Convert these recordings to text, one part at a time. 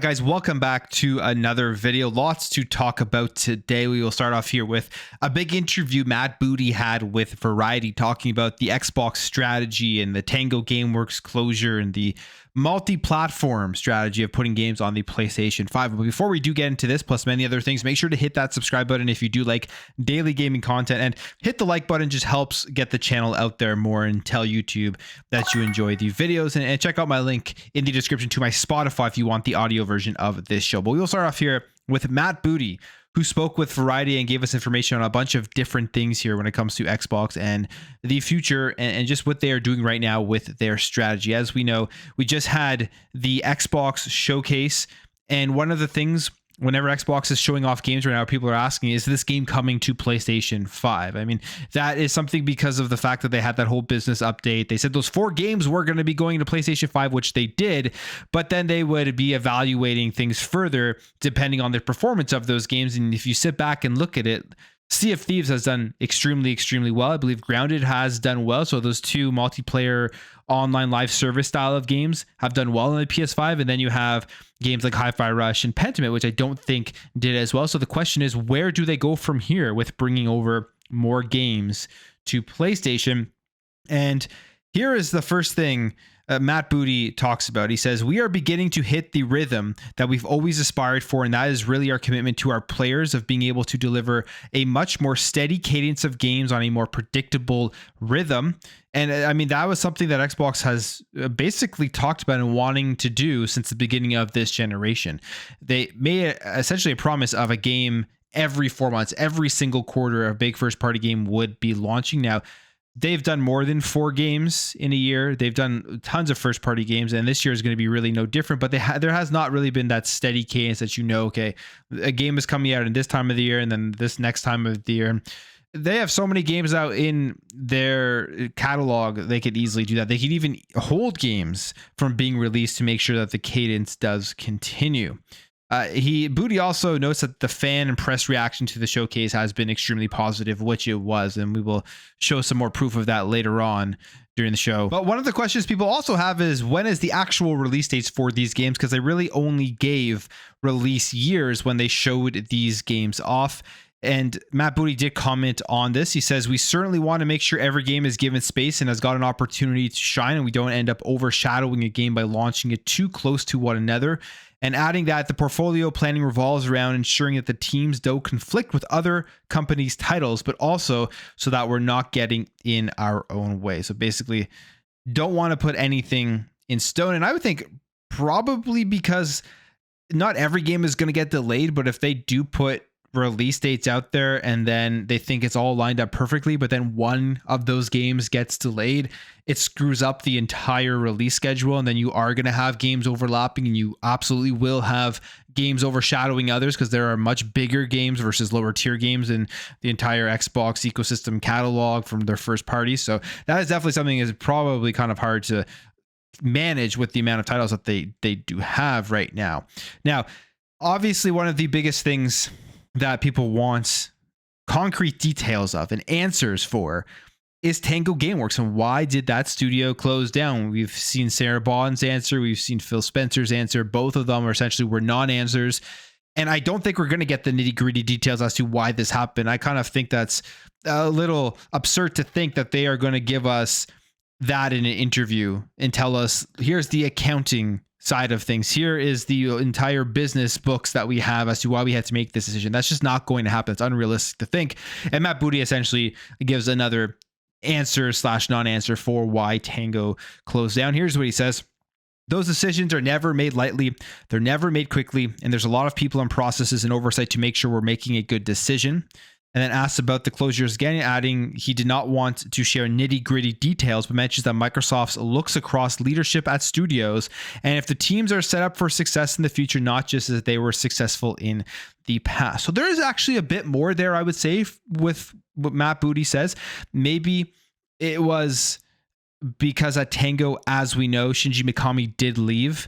right, guys, welcome back to another video. Lots to talk about today. We will start off here with a big interview Matt Booty had with Variety, talking about the Xbox strategy and the Tango Gameworks closure and the multi-platform strategy of putting games on the PlayStation 5. But before we do get into this, plus many other things, make sure to hit that subscribe button if you do like daily gaming content, and hit the like button. Just helps get the channel out there more and tell YouTube that you enjoy the videos. And check out my link in the description to my Spotify if you want the audio version of this show. But we will start off here with Matt Booty, who spoke with Variety and gave us information on a bunch of different things here when it comes to Xbox and the future, and just what they are doing right now with their strategy. As we know, we just had the Xbox showcase, and one of the things, whenever Xbox is showing off games right now, people are asking, is this game coming to PlayStation 5? I mean, that is something because of the fact that they had that whole business update. They said those 4 games were going to be going to PlayStation 5, which they did, but then they would be evaluating things further depending on the performance of those games. And if you sit back and look at it, Sea of Thieves has done extremely well. I believe Grounded has done well. So those 2 multiplayer online live service style of games have done well on the PS5. And then you have games like Hi-Fi Rush and Pentiment, which I don't think did as well. So the question is, where do they go from here with bringing over more games to PlayStation? And here is the first thing Matt Booty talks about. He says, we are beginning to hit the rhythm that we've always aspired for, and that is really our commitment to our players of being able to deliver a much more steady cadence of games on a more predictable rhythm. And I mean, that was something that Xbox has basically talked about and wanting to do since the beginning of this generation. They made essentially a promise of a game every 4 months. Every single quarter, a big first-party game would be launching. Now, they've done more than 4 games in a year. They've done tons of first-party games, and this year is going to be really no different. But there has not really been that steady cadence that okay, a game is coming out in this time of the year, and then this next time of the year. They have so many games out in their catalog, they could easily do that. They could even hold games from being released to make sure that the cadence does continue. Booty also notes that the fan and press reaction to the showcase has been extremely positive, which it was, and we will show some more proof of that later on during the show. But one of the questions people also have is, when is the actual release dates for these games? Because they really only gave release years when they showed these games off. And Matt Booty did comment on this. He says, we certainly want to make sure every game is given space and has got an opportunity to shine, and we don't end up overshadowing a game by launching it too close to one another. And adding that the portfolio planning revolves around ensuring that the teams don't conflict with other companies' titles, but also so that we're not getting in our own way. So basically, don't want to put anything in stone. And I would think probably because not every game is going to get delayed, but if they do put release dates out there and then they think it's all lined up perfectly, but then one of those games gets delayed, it screws up the entire release schedule, and then you are going to have games overlapping, and you absolutely will have games overshadowing others because there are much bigger games versus lower tier games in the entire Xbox ecosystem catalog from their first party. So that is definitely something that is probably kind of hard to manage with the amount of titles that they do have right now. Now, obviously, one of the biggest things that people want concrete details of and answers for is Tango Gameworks, and why did that studio close down? We've seen Sarah Bond's answer, we've seen Phil Spencer's answer. Both of them are essentially were non-answers, and I don't think we're going to get the nitty-gritty details as to why this happened. I kind of think that's a little absurd to think that they are going to give us that in an interview and tell us, here's the accounting side of things, here is the entire business books that we have as to why we had to make this decision. That's just not going to happen. It's unrealistic to think. And Matt Booty essentially gives another answer / non-answer for why Tango closed down. Here's what he says. Those decisions are never made lightly. They're never made quickly. And there's a lot of people and processes and oversight to make sure we're making a good decision. And then asks about the closures again, adding he did not want to share nitty-gritty details, but mentions that Microsoft looks across leadership at studios, and if the teams are set up for success in the future, not just as they were successful in the past. So there is actually a bit more there, I would say, with what Matt Booty says. Maybe it was because at Tango, as we know, Shinji Mikami did leave,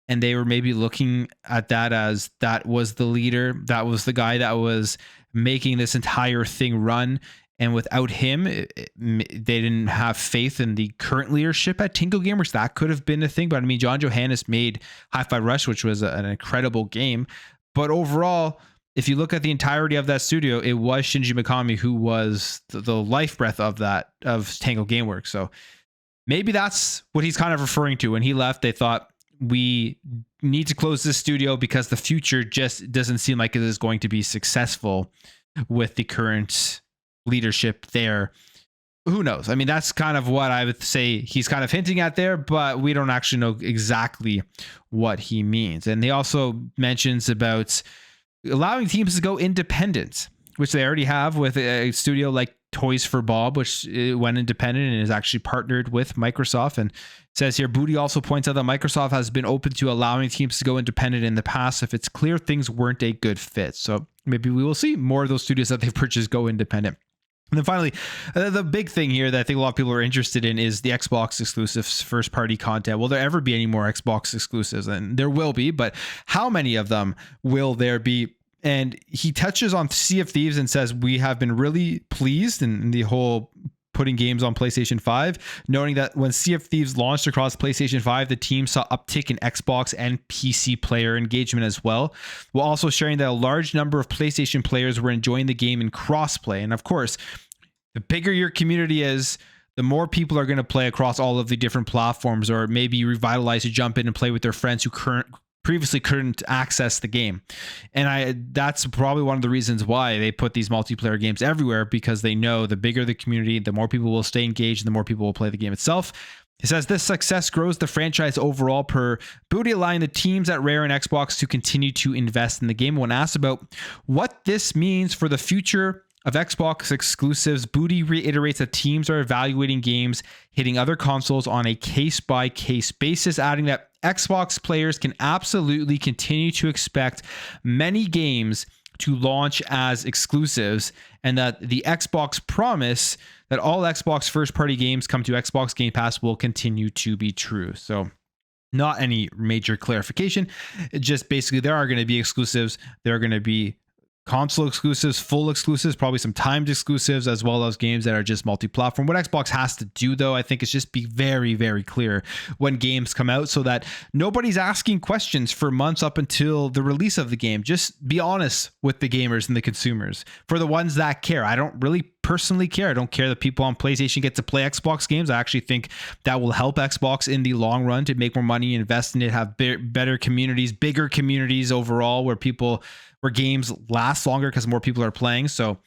and they were maybe looking at that as that was the leader, that was the guy that was making this entire thing run. And without him, they didn't have faith in the current leadership at Tingle Gamers. That could have been a thing. But I mean, John Johannes made Hi-Fi Rush, which was an incredible game. But overall, if you look at the entirety of that studio, it was Shinji Mikami who was the life breath of Tango Gameworks. So maybe that's what he's kind of referring to. When he left, they thought, we need to close this studio because the future just doesn't seem like it is going to be successful with the current leadership there. Who knows? I mean, that's kind of what I would say he's kind of hinting at there, but we don't actually know exactly what he means. And he also mentions about allowing teams to go independent, which they already have with a studio like Toys for Bob, which went independent and is actually partnered with Microsoft. And it says here, Booty also points out that Microsoft has been open to allowing teams to go independent in the past if it's clear things weren't a good fit. So maybe we will see more of those studios that they've purchased go independent. And then finally, the big thing here that I think a lot of people are interested in is the Xbox exclusives, first party content. Will there ever be any more Xbox exclusives? And there will be, but how many of them will there be? And he touches on Sea of Thieves and says, we have been really pleased in the whole putting games on PlayStation 5, noting that when Sea of Thieves launched across PlayStation 5, the team saw uptick in Xbox and PC player engagement as well, while also sharing that a large number of PlayStation players were enjoying the game in crossplay. And of course, the bigger your community is, the more people are going to play across all of the different platforms, or maybe revitalize to jump in and play with their friends who previously couldn't access the game. And that's probably one of the reasons why they put these multiplayer games everywhere, because they know the bigger the community, the more people will stay engaged and the more people will play the game itself. It says this success grows the franchise overall, per Booty, allowing the teams at Rare and Xbox to continue to invest in the game. When asked about what this means for the future of Xbox exclusives, Booty reiterates that teams are evaluating games hitting other consoles on a case-by-case basis, adding that Xbox players can absolutely continue to expect many games to launch as exclusives, and that the Xbox promise that all Xbox first-party games come to Xbox Game Pass will continue to be true. So not any major clarification. It just basically there are going to be exclusives. There are going to be console exclusives, full exclusives, probably some timed exclusives, as well as games that are just multi-platform. What Xbox has to do, though, I think, is just be very, very clear when games come out so that nobody's asking questions for months up until the release of the game. Just be honest with the gamers and the consumers. For the ones that care, I don't really personally care. I don't care that people on PlayStation get to play Xbox games. I actually think that will help Xbox in the long run to make more money, invest in it, have better communities, bigger communities overall, where games last longer because more people are playing. So,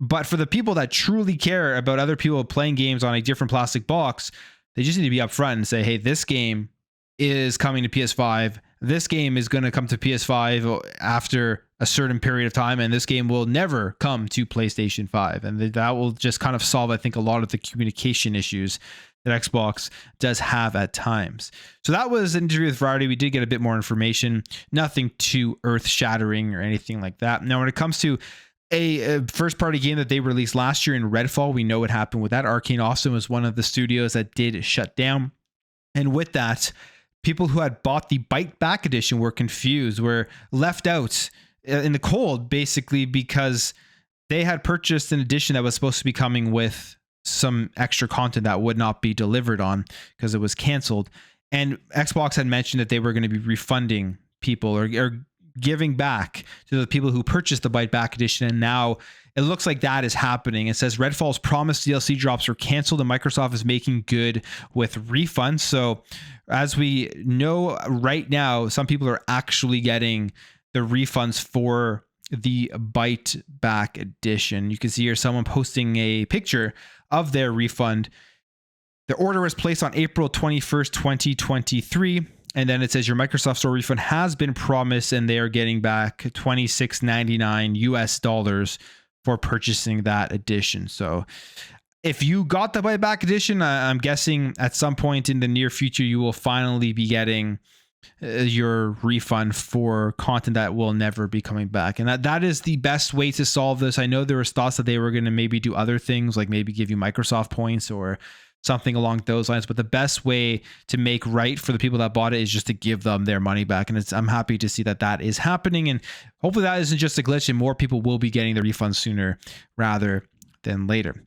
but for the people that truly care about other people playing games on a different plastic box, they just need to be upfront and say, hey, this game is coming to PS5. This game is going to come to PS5 after a certain period of time, and this game will never come to PlayStation 5. And that will just kind of solve, I think, a lot of the communication issues that Xbox does have at times. So that was an interview with Variety. We did get a bit more information, nothing too earth-shattering or anything like that. Now, when it comes to a first-party game that they released last year in Redfall, we know what happened with that. Arcane Awesome was one of the studios that did shut down. And with that, people who had bought the Bite Back edition were confused, were left out in the cold, basically, because they had purchased an edition that was supposed to be coming with some extra content that would not be delivered on because it was canceled. And Xbox had mentioned that they were going to be refunding people or giving back to the people who purchased the Bite Back edition. And now it looks like that is happening. It says Redfall's promised DLC drops were canceled and Microsoft is making good with refunds. So as we know right now, some people are actually getting the refunds for the Bite Back edition. You can see here someone posting a picture of their refund. The order was placed on April 21st, 2023. And then it says your Microsoft Store refund has been promised and they are getting back $26.99 US for purchasing that edition. So if you got the Bite Back edition, I'm guessing at some point in the near future, you will finally be getting your refund for content that will never be coming back. And that is the best way to solve this. I know there was thoughts that they were going to maybe do other things, like maybe give you Microsoft points or something along those lines. But the best way to make right for the people that bought it is just to give them their money back. And I'm happy to see that that is happening. And hopefully that isn't just a glitch and more people will be getting the refunds sooner rather than later.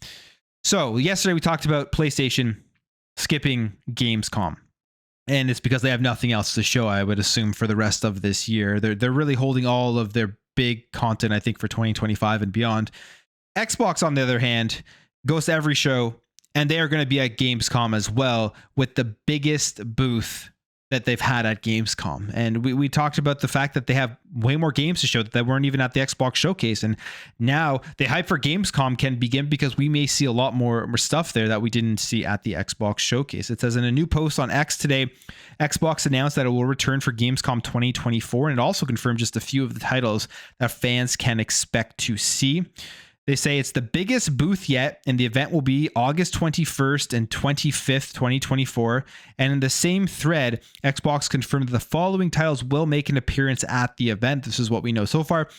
So yesterday we talked about PlayStation skipping Gamescom. And it's because they have nothing else to show, I would assume, for the rest of this year. They're really holding all of their big content, I think, for 2025 and beyond. Xbox, on the other hand, goes to every show, and they are going to be at Gamescom as well, with the biggest booth that they've had at Gamescom. And we talked about the fact that they have way more games to show that weren't even at the Xbox showcase. And now the hype for Gamescom can begin because we may see a lot more stuff there that we didn't see at the Xbox showcase. It says in a new post on X today, Xbox announced that it will return for Gamescom 2024, and it also confirmed just a few of the titles that fans can expect to see. They say it's the biggest booth yet, and the event will be August 21st and 25th, 2024. And in the same thread, Xbox confirmed that the following titles will make an appearance at the event. This is what we know so far: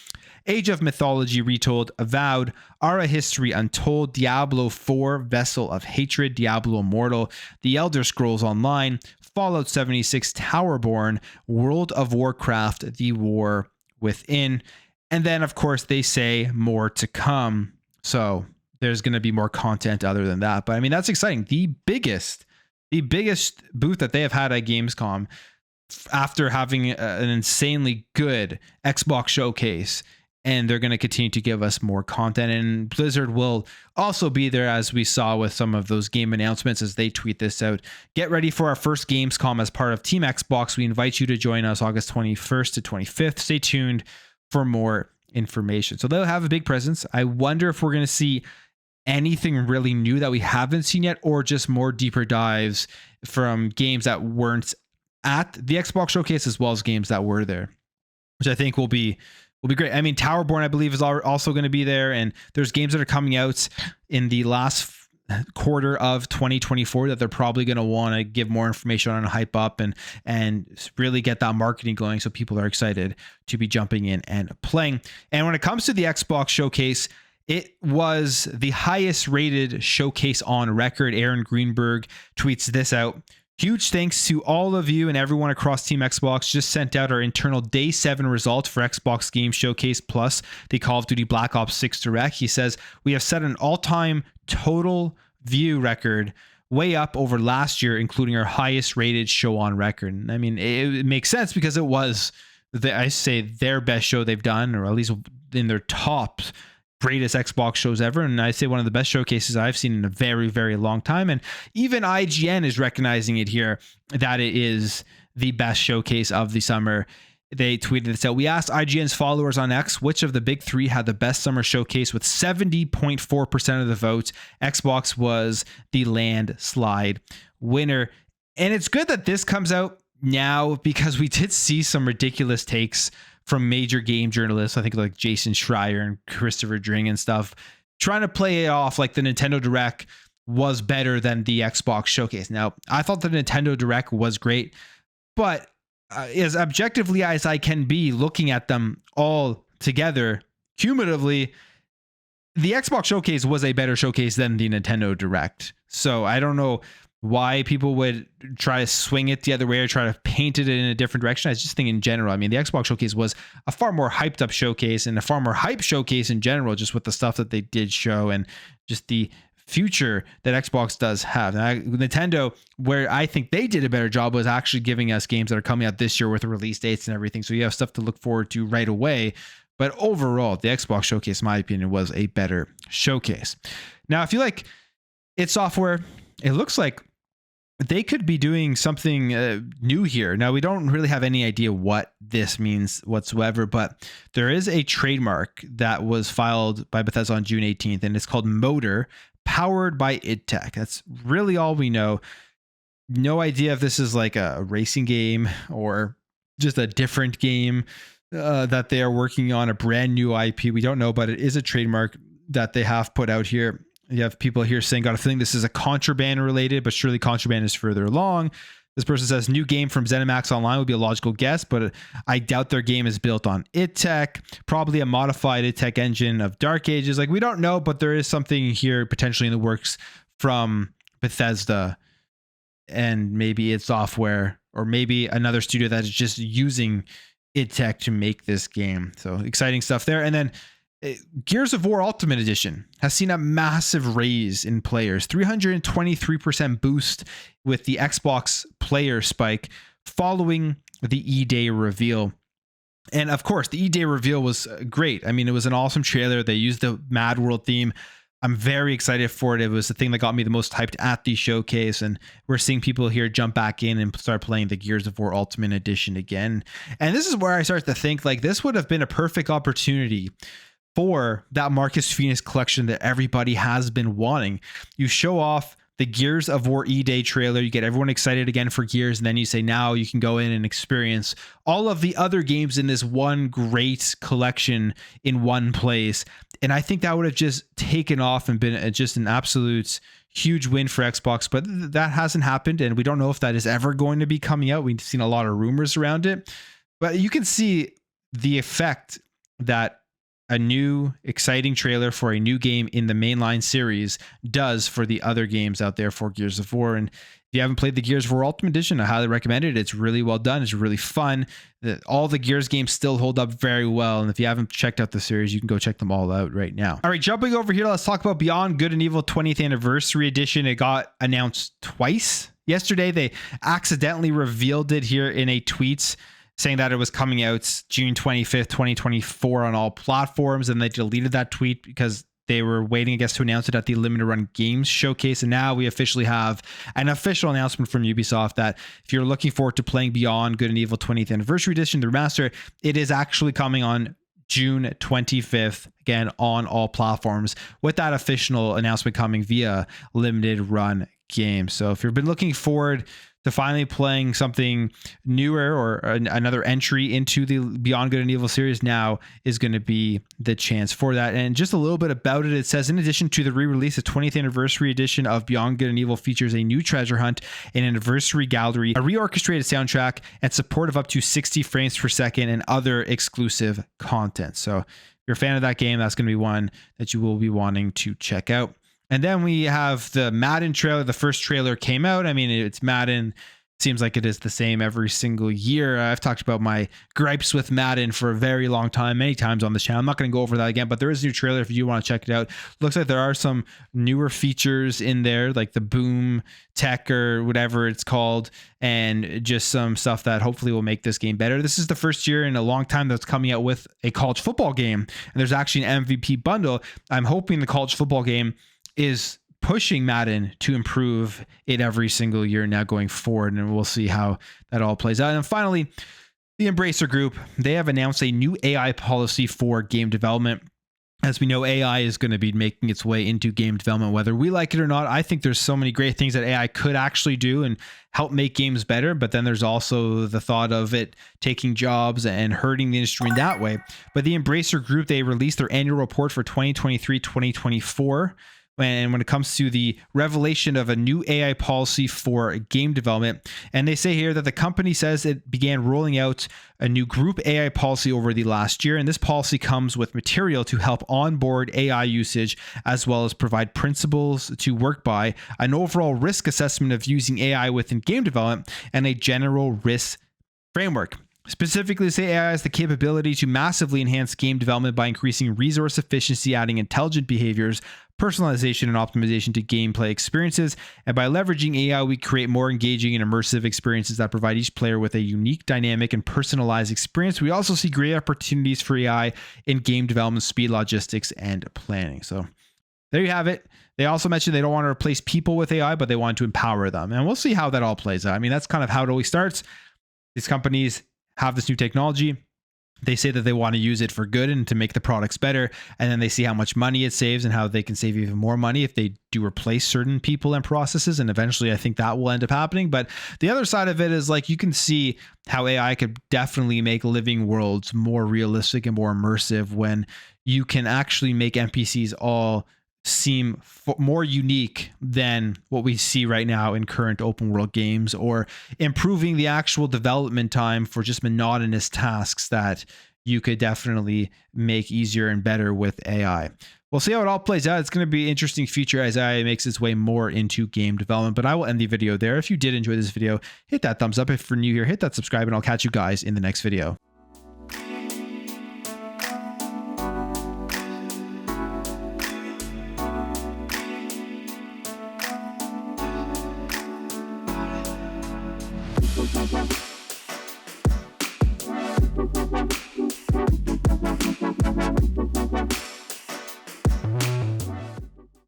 Age of Mythology Retold, Avowed, Ara History Untold, Diablo 4, Vessel of Hatred, Diablo Immortal, The Elder Scrolls Online, Fallout 76, Towerborn, World of Warcraft, The War Within. And then, of course, they say more to come. So there's going to be more content other than that. But I mean, that's exciting. The biggest booth that they have had at Gamescom after having an insanely good Xbox showcase. And they're going to continue to give us more content. And Blizzard will also be there, as we saw with some of those game announcements as they tweet this out. Get ready for our first Gamescom as part of Team Xbox. We invite you to join us August 21st to 25th. Stay tuned for more information. So they'll have a big presence. I wonder if we're going to see anything really new that we haven't seen yet, or just more deeper dives from games that weren't at the Xbox showcase, as well as games that were there, which I think will be great. I mean, Towerborn, I believe, is also going to be there, and there's games that are coming out in the last quarter of 2024 that they're probably going to want to give more information on and hype up and really get that marketing going, so people are excited to be jumping in and playing. And when it comes to the Xbox showcase, it was the highest rated showcase on record. Aaron Greenberg tweets this out: huge thanks to all of you and everyone across Team Xbox. Just sent out our internal Day 7 results for Xbox Game Showcase plus the Call of Duty Black Ops 6 Direct. He says, we have set an all-time total view record, way up over last year, including our highest rated show on record. And I mean, it makes sense because it was, I say, their best show they've done, or at least in their top greatest Xbox shows ever. And I say one of the best showcases I've seen in a very, very long time. And even IGN is recognizing it here, that it is the best showcase of the summer. They tweeted this out: we asked IGN's followers on X which of the big three had the best summer showcase, with 70.4% of the votes. Xbox was the landslide winner. And it's good that this comes out now, because we did see some ridiculous takes from major game journalists, I think like Jason Schreier and Christopher Dring and stuff, trying to play it off like the Nintendo Direct was better than the Xbox showcase. Now, I thought the Nintendo Direct was great, but as objectively as I can be looking at them all together, cumulatively, the Xbox showcase was a better showcase than the Nintendo Direct. So I don't know why people would try to swing it the other way or try to paint it in a different direction. I just think in general, I mean, the Xbox showcase was a far more hyped up showcase, and a far more hype showcase in general, just with the stuff that they did show and just the future that Xbox does have. Now, Nintendo, where I think they did a better job, was actually giving us games that are coming out this year with release dates and everything. So you have stuff to look forward to right away. But overall, the Xbox showcase, in my opinion, was a better showcase. Now, if you like id Software, it looks like they could be doing something new here. Now, we don't really have any idea what this means whatsoever, but there is a trademark that was filed by Bethesda on June 18th, and it's called Motor, powered by id Tech. That's really all we know. No idea if this is like a racing game or just a different game that they are working on, a brand new IP. We don't know, but it is a trademark that they have put out here. You have people here saying, got a feeling this is a Contraband related, but surely Contraband is further along. This person says, new game from ZeniMax Online would be a logical guess, but I doubt their game is built on id Tech. Probably a modified id Tech engine of Dark Ages. Like, we don't know, but there is something here potentially in the works from Bethesda and maybe id Software, or maybe another studio that is just using id Tech to make this game. So exciting stuff there. And then Gears of War Ultimate Edition has seen a massive raise in players, 323% boost with the Xbox player spike following the E-Day reveal. And of course, the E-Day reveal was great. I mean, it was an awesome trailer. They used the Mad World theme. I'm very excited for it. It was the thing that got me the most hyped at the showcase. And we're seeing people here jump back in and start playing the Gears of War Ultimate Edition again. And this is where I start to think like this would have been a perfect opportunity for that Marcus Phoenix collection that everybody has been wanting. You show off the Gears of War E-Day trailer, you get everyone excited again for Gears, and then you say now you can go in and experience all of the other games in this one great collection in one place. And I think that would have just taken off and been just an absolute huge win for Xbox, but that hasn't happened, and we don't know if that is ever going to be coming out. We've seen a lot of rumors around it, but you can see the effect that a new exciting trailer for a new game in the mainline series does for the other games out there for Gears of War. And if you haven't played the Gears of War Ultimate Edition, I highly recommend it. It's really well done. It's really fun. All the Gears games still hold up very well. And if you haven't checked out the series, you can go check them all out right now. All right, jumping over here, let's talk about Beyond Good and Evil 20th Anniversary Edition. It got announced twice. Yesterday, they accidentally revealed it here in a tweet, saying that it was coming out June 25th, 2024 on all platforms. And they deleted that tweet because they were waiting, I guess, to announce it at the Limited Run Games Showcase. And now we officially have an official announcement from Ubisoft that if you're looking forward to playing Beyond Good and Evil 20th Anniversary Edition, the remaster, it is actually coming on June 25th, again, on all platforms, with that official announcement coming via Limited Run Games. So if you've been looking forward to finally playing something newer or another entry into the Beyond Good and Evil series, now is going to be the chance for that. And just a little bit about it, it says, in addition to the re-release, the 20th Anniversary Edition of Beyond Good and Evil features a new treasure hunt, an anniversary gallery, a reorchestrated soundtrack, and support of up to 60 frames per second and other exclusive content. So if you're a fan of that game, that's going to be one that you will be wanting to check out. And then we have the Madden trailer. The first trailer came out. I mean, it's Madden. Seems like it is the same every single year. I've talked about my gripes with Madden for a very long time, many times on this channel. I'm not going to go over that again, but there is a new trailer if you want to check it out. Looks like there are some newer features in there, like the boom tech or whatever it's called, and just some stuff that hopefully will make this game better. This is the first year in a long time that's coming out with a college football game, and there's actually an MVP bundle. I'm hoping the college football game is pushing Madden to improve it every single year now going forward, and we'll see how that all plays out. And finally, the Embracer Group, they have announced a new AI policy for game development. As we know, AI is going to be making its way into game development, whether we like it or not. I think there's so many great things that AI could actually do and help make games better, but then there's also the thought of it taking jobs and hurting the industry in that way. But the Embracer Group, they released their annual report for 2023-2024. And when it comes to the revelation of a new AI policy for game development, and they say here that the company says it began rolling out a new group AI policy over the last year, and this policy comes with material to help onboard AI usage, as well as provide principles to work by, an overall risk assessment of using AI within game development, and a general risk framework. Specifically, say AI has the capability to massively enhance game development by increasing resource efficiency, adding intelligent behaviors, personalization, and optimization to gameplay experiences. And by leveraging AI, we create more engaging and immersive experiences that provide each player with a unique, dynamic, and personalized experience. We also see great opportunities for AI in game development, speed, logistics, and planning. So there you have it. They also mentioned they don't want to replace people with AI, but they want to empower them. And we'll see how that all plays out. I mean, that's kind of how it always starts. These companies have this new technology. They say that they want to use it for good and to make the products better. And then they see how much money it saves and how they can save even more money if they do replace certain people and processes. And eventually I think that will end up happening. But the other side of it is like, you can see how AI could definitely make living worlds more realistic and more immersive when you can actually make NPCs all seem more unique than what we see right now in current open world games, or improving the actual development time for just monotonous tasks that you could definitely make easier and better with AI. We'll see how it all plays out. It's going to be an interesting future as AI makes its way more into game development, but I will end the video there. If you did enjoy this video, hit that thumbs up. If you're new here, hit that subscribe, and I'll catch you guys in the next video.